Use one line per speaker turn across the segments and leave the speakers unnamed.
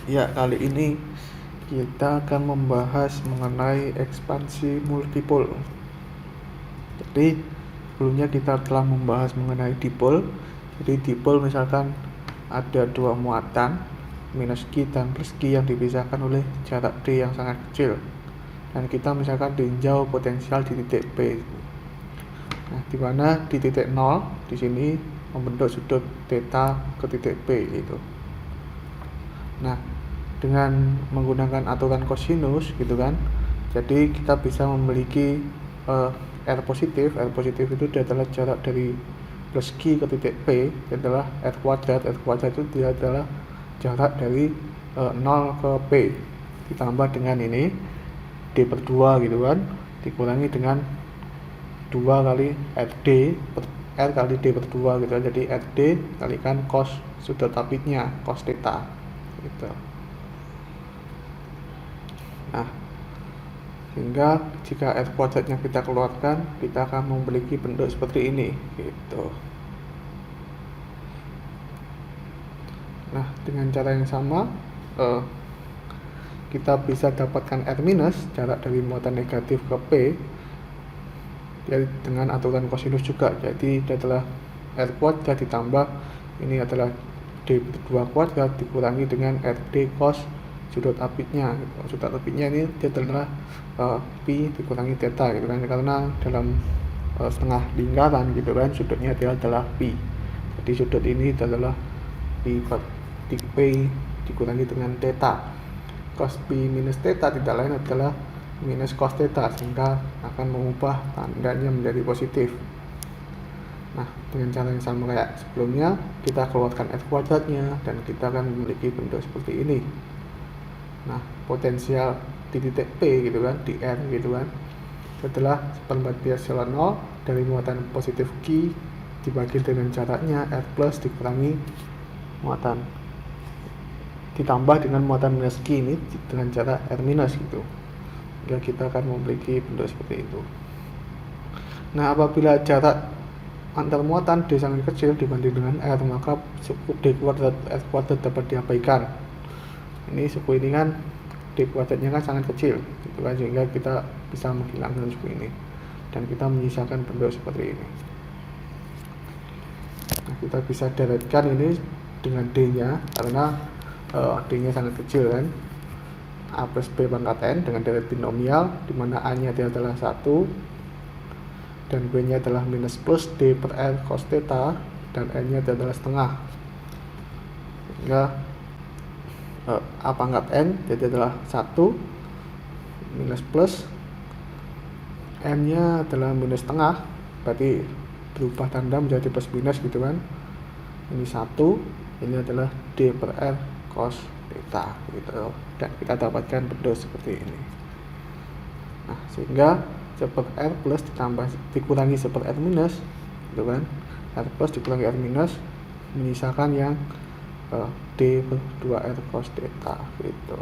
Ya, kali ini kita akan membahas mengenai ekspansi multipol. Jadi, sebelumnya kita telah membahas mengenai dipol. Jadi, dipol misalkan ada dua muatan, minus Q dan plus Q yang dipisahkan oleh jarak D yang sangat kecil. Dan kita misalkan tinjau potensial di titik P. Nah, di mana di titik 0 di sini membentuk sudut theta ke titik P gitu. Nah, dengan menggunakan aturan kosinus gitu kan, jadi kita bisa memiliki R positif itu adalah jarak dari plus Q ke titik P adalah R kuadrat itu dia adalah jarak dari 0 ke P ditambah dengan ini D per 2 gitu kan, dikurangi dengan 2 kali RD per R kali D per 2 gitu kan. Jadi RD kalikan cos sudut apitnya, cos theta gitu. Nah, sehingga jika R kuadratnya kita keluarkan, kita akan memiliki bentuk seperti ini gitu. Nah, dengan cara yang sama kita bisa dapatkan R minus, jarak dari muatan negatif ke P ya, dengan aturan kosinus juga. Jadi itu adalah R kuadrat ditambah ini adalah D per 2 kuadrat dikurangi dengan RD cos sudut apitnya gitu. Sudut apitnya ini dia adalah pi dikurangi theta gitu kan, karena dalam setengah lingkaran gitu kan sudutnya dia adalah pi. Jadi sudut ini adalah pi per P dikurangi dengan theta. Cos pi minus theta tidak lain adalah minus cos theta, sehingga akan mengubah tandanya menjadi positif. Nah, dengan cara yang sama kayak sebelumnya, kita keluarkan R kuadratnya dan kita akan memiliki bentuk seperti ini. Nah, potensial di titik P gitu kan, di R gitu kan, adalah seperempat pi epsilon 0 dari muatan positif Q dibagi dengan jaraknya R plus dikurangi muatan ditambah dengan muatan minus Q ini dengan cara R minus gitu. Ya, kita akan memiliki bentuk seperti itu. Nah, apabila jarak antar muatan D sangat kecil dibanding dengan R, maka suku D kuadrat R kuadrat dapat diabaikan. Ini suku ini kan D kuadratnya kan sangat kecil gitu kan, sehingga kita bisa menghilangkan suku ini dan kita menyisakan bentuk seperti ini. Nah, kita bisa deretkan ini dengan D nya karena D nya sangat kecil kan, A plus B pangkat N dengan deret binomial, di mana A nya dia adalah 1 dan B nya adalah minus plus D per R cos theta dan N nya adalah setengah, sehingga A pangkat N jadi adalah 1 minus plus N nya adalah minus setengah, berarti berubah tanda menjadi plus minus gitu kan. Ini 1, ini adalah D per R cos theta gitu, dan kita dapatkan bentuk seperti ini. Nah, sehingga seper R plus ditambah dikurangi seper R minus gitu kan, R plus dikurangi R minus menyisakan yang D per 2R cos theta gitu.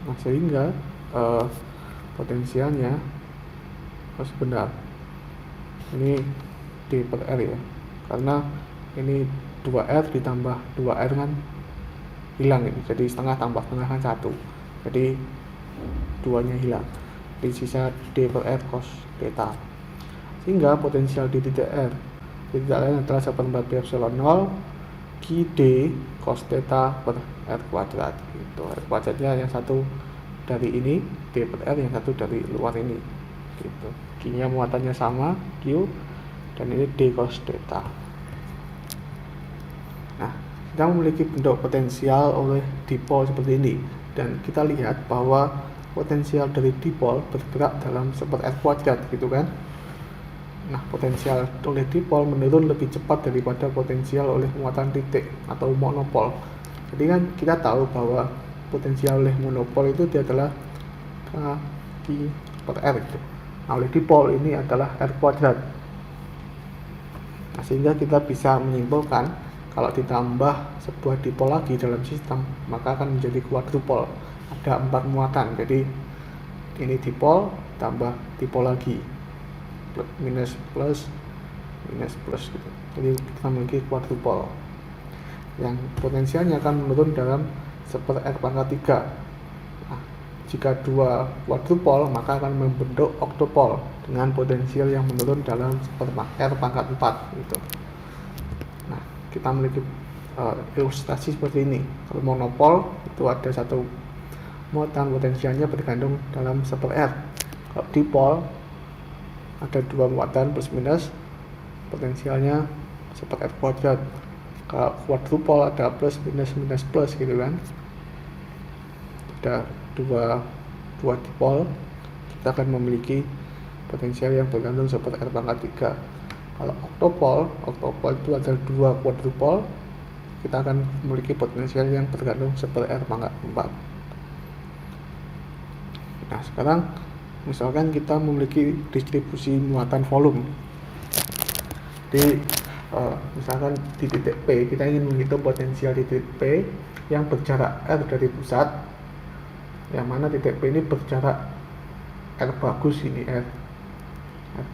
Nah, sehingga potensialnya harus benar. Ini D per R ya, karena ini 2R ditambah 2R kan hilang ini, jadi setengah tambah setengah kan 1, jadi 2 nya hilang, di sisa D per R cos theta. Sehingga potensial di titik R tidak lain adalah seperempat pi epsilon 0 Q D cos theta per R kuadrat gitu. R kuadratnya yang satu dari ini D per R, yang satu dari luar ini gitu. Q nya muatannya sama Q, dan ini D cos theta. Nah, kita memiliki bentuk potensial oleh dipol seperti ini, dan kita lihat bahwa potensial dari dipol bergerak dalam seper R kuadrat gitu kan. Nah, potensial oleh dipol menurun lebih cepat daripada potensial oleh muatan titik atau monopol. Jadi kan kita tahu bahwa potensial oleh monopol itu dia adalah Q per R gitu. Nah, oleh dipol ini adalah R kuadrat. Nah, sehingga kita bisa menyimpulkan kalau ditambah sebuah dipol lagi dalam sistem, maka akan menjadi kuadrupol. Ada 4 muatan, jadi ini dipol tambah dipol lagi, minus plus minus plus gitu. Jadi kita memiliki quadrupole yang potensialnya akan menurun dalam 1/r⁻3. Nah, jika dua quadrupole maka akan membentuk octopole dengan potensial yang menurun dalam 1/r⁴ gitu. Nah, kita memiliki ilustrasi seperti ini. Kalau monopol itu ada satu muatan potensialnya bergantung dalam 1/r. Kalau dipol ada dua muatan plus minus potensialnya 1/r². Kalau quadrupole ada plus minus minus plus gitu kan. Ada dua dipol, kita akan memiliki potensial yang bergantung 1/r⁻3. Kalau octopole itu ada dua quadrupole, kita akan memiliki potensial yang bergantung 1/r⁴. Nah, sekarang misalkan kita memiliki distribusi muatan volume. Misalkan di titik P, kita ingin menghitung potensial di titik P yang berjarak R dari pusat, yang mana titik P ini berjarak R bagus, ini R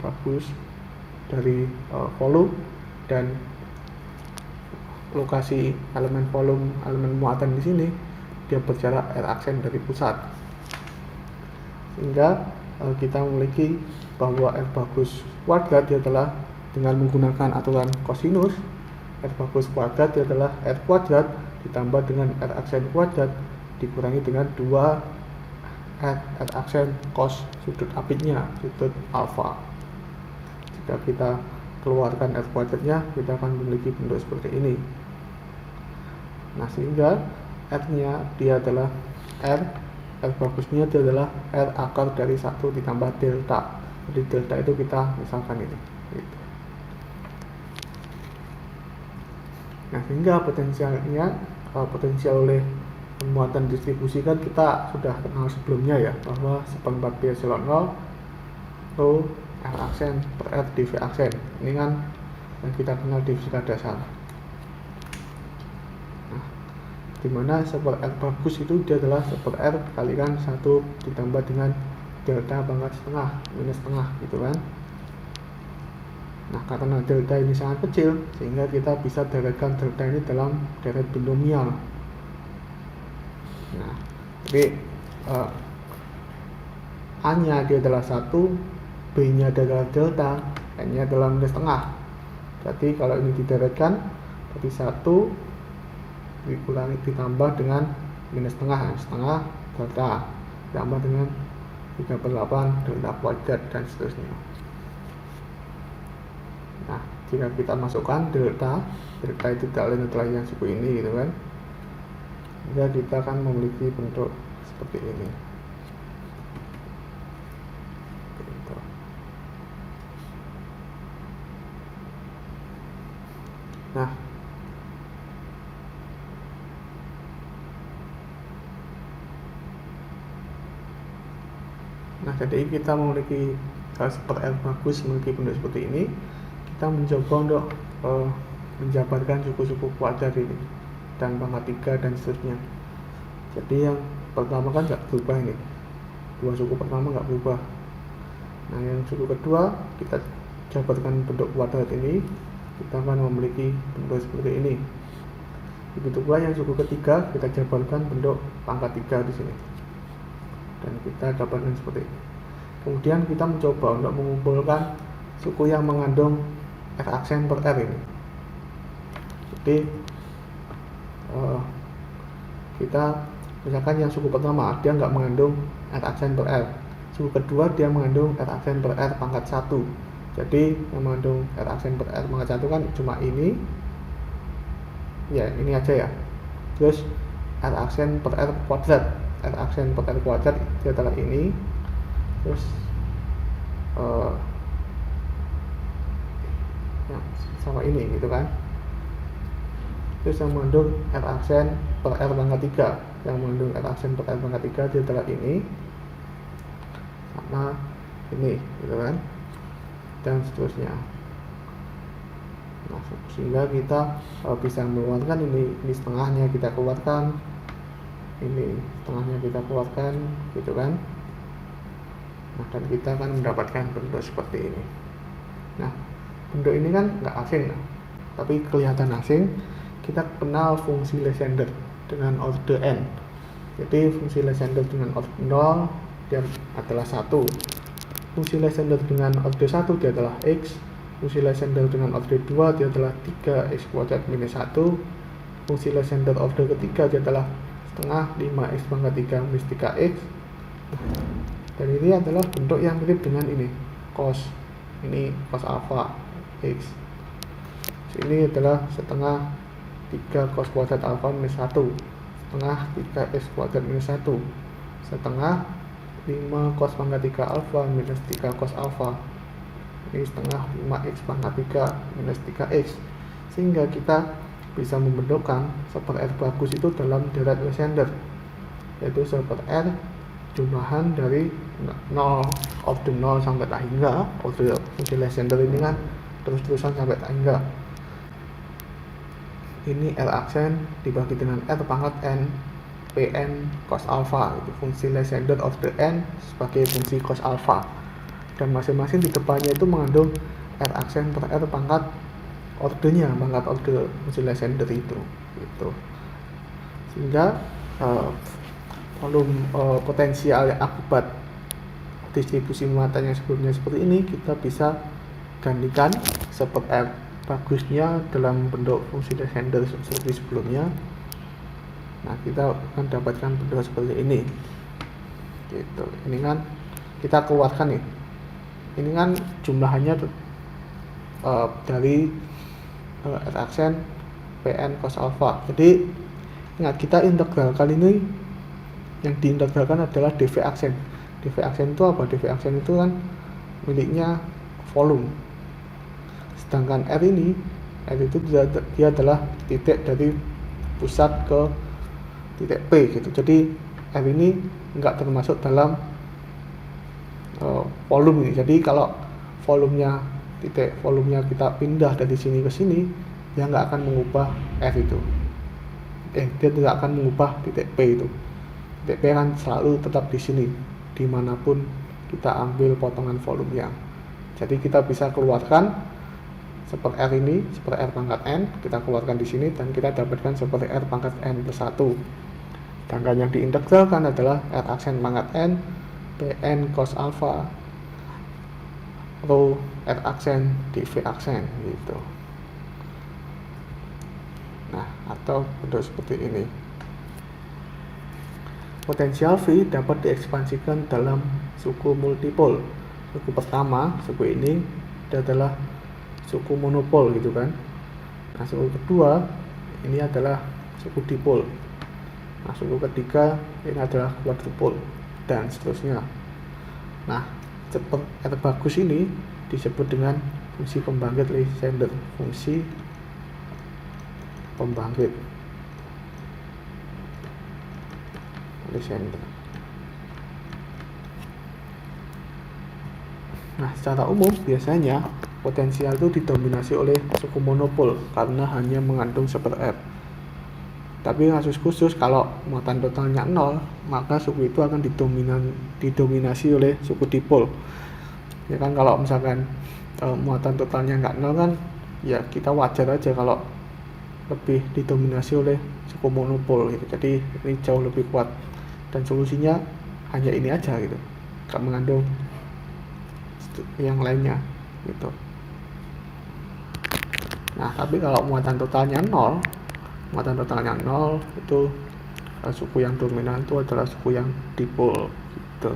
bagus dari volume, dan lokasi elemen volume, elemen muatan di sini dia berjarak R aksen dari pusat, sehingga kita memiliki bahwa R bagus kuadrat adalah dengan menggunakan aturan kosinus, R bagus kuadrat adalah R kuadrat ditambah dengan R aksen kuadrat dikurangi dengan 2 R aksen cos sudut apitnya, sudut alfa. Jika kita keluarkan R kuadratnya, kita akan memiliki bentuk seperti ini. Nah, sehingga R-nya dia adalah R bagusnya dia adalah R akar dari 1 ditambah delta. Jadi delta itu kita misalkan ini gitu. Nah, sehingga potensial oleh muatan distribusi kan kita sudah kenal sebelumnya ya, bahwa 1/4 pi epsilon 0 rho R aksen per R dV aksen. Ini kan yang kita kenal di fisika dasar. Nah, dimana 1/r bagus itu dia adalah 1/r kalikan 1 ditambah dengan delta pangkat setengah minus setengah gitu kan. Nah, karena delta ini sangat kecil, sehingga kita bisa deretkan delta ini dalam deret binomial. Nah, jadi A-nya dia adalah 1, B-nya adalah delta, N-nya adalah minus setengah. Jadi kalau ini dideretkan, berarti 1 dikurangi ditambah dengan minus setengah delta, ditambah dengan 38 delta kuadrat dan seterusnya. Nah, jika kita masukkan delta itu tidak lain adalah yang suku ini gitu kan, ya kita akan memiliki bentuk seperti ini. Nah, jadi kita memiliki seperti R bagus memiliki bentuk seperti ini. Kita mencoba untuk menjabarkan suku-suku kuadrat ini dan pangkat 3 dan seterusnya. Jadi yang pertama kan nggak berubah ini, dua suku pertama nggak berubah. Nah, yang suku kedua kita jabarkan bentuk kuadrat ini, kita akan memiliki bentuk seperti ini. Begitu pula yang suku ketiga kita jabarkan bentuk pangkat 3 di sini, dan kita jabarkan seperti ini. Kemudian kita mencoba untuk mengumpulkan suku yang mengandung R aksen per R ini. Jadi kita misalkan yang suku pertama dia nggak mengandung R aksen per R, suku kedua dia mengandung R aksen per R pangkat 1. Jadi yang mengandung R aksen per R pangkat 1 kan cuma ini ya, ini aja ya. Terus R aksen per R kuadrat, R aksen per R kuadrat itu adalah ini. Terus ya, sama ini gitu kan. Terus yang mengandung R aksen per R pangkat 3, yang mengandung R aksen per R pangkat 3 itu adalah ini sama ini gitu kan, dan seterusnya. Nah, sehingga kita bisa mengeluarkan ini setengahnya kita keluarkan, ini setengahnya kita keluarkan gitu kan. Nah, dan kita akan mendapatkan bentuk seperti ini. Nah, bentuk ini kan nggak asing, tapi kelihatan asing. Kita kenal fungsi Lysander dengan order n. Jadi fungsi Lysander dengan order 0 dia adalah 1. Fungsi Lysander dengan order 1 dia adalah x. Fungsi Lysander dengan order 2 dia adalah 3x kuadrat minus 1. Fungsi Lysander order ketiga dia adalah setengah 5x pangkat 3 minus 3x. Dan ini adalah bentuk yang mirip dengan ini, cos. Ini cos alpha x. Ini adalah setengah 3 cos kuadrat alpha minus 1, setengah 3x kuadrat minus 1, setengah 5 cos pangkat 3 alpha minus 3 cos alpha. Ini setengah 5x pangkat 3 minus 3x. Sehingga kita bisa membentukkan super R bagus itu dalam deret Lysander, yaitu super R jumlahan dari 0 order 0 sampai tak hingga. Order fungsi Lysander ini kan terus-terusan sampai tak hingga. Ini R aksen dibagi dengan R pangkat n Pn cos alpha, itu fungsi Lysander order n sebagai fungsi cos alpha, dan masing-masing di depannya itu mengandung R aksen per R pangkat ordernya, pangkat order fungsi Lysander itu gitu. Sehingga volume potensial akibat distribusi muatan yang sebelumnya seperti ini kita bisa gantikan super R bagusnya dalam bentuk fungsi Lysander seperti sebelumnya. Nah, kita akan dapatkan bentuk seperti ini gitu. Ini kan kita keluarkan nih, ini kan jumlahannya dari R aksen Pn cos alpha. Jadi ingat, kita integral kali ini yang diintegralkan adalah dv aksen. Dv aksen itu apa? Dv aksen itu kan miliknya volume. Sedangkan R ini, R itu dia adalah titik dari pusat ke titik P gitu. Jadi R ini enggak termasuk dalam volume ini. Jadi kalau volumenya kita pindah dari sini ke sini, dia nggak akan mengubah R itu. Dia tidak akan mengubah titik P itu. Titik P kan selalu tetap di sini, dimanapun kita ambil potongan volumenya. Jadi kita bisa keluarkan super R ini, super R pangkat n, kita keluarkan di sini dan kita dapatkan super R pangkat n plus 1. Sedangkan yang diintegralkan adalah R aksen pangkat n, Pn cos alpha, rho R aksen dv aksen gitu. Nah, atau bentuk seperti ini. Potensial V dapat diekspansikan dalam suku multipol. Suku pertama, suku ini adalah suku monopol gitu kan. Nah, suku kedua ini adalah suku dipol. Nah, suku ketiga ini adalah quadrupol dan seterusnya. Nah, R bagus ini disebut dengan fungsi pembangkit Lysander, fungsi pembangkit Lysander. Nah, secara umum biasanya potensial itu didominasi oleh suku monopol karena hanya mengandung super R. Tapi kasus khusus kalau muatan totalnya 0, maka suku itu akan didominasi oleh suku dipol. Ya kan, kalau misalkan muatan totalnya nggak 0 kan, ya kita wajar aja kalau lebih didominasi oleh suku monopol gitu. Jadi ini jauh lebih kuat dan solusinya hanya ini aja gitu, nggak mengandung yang lainnya gitu. Nah, tapi kalau muatan totalnya 0 itu suku yang dominan itu adalah suku yang dipol gitu.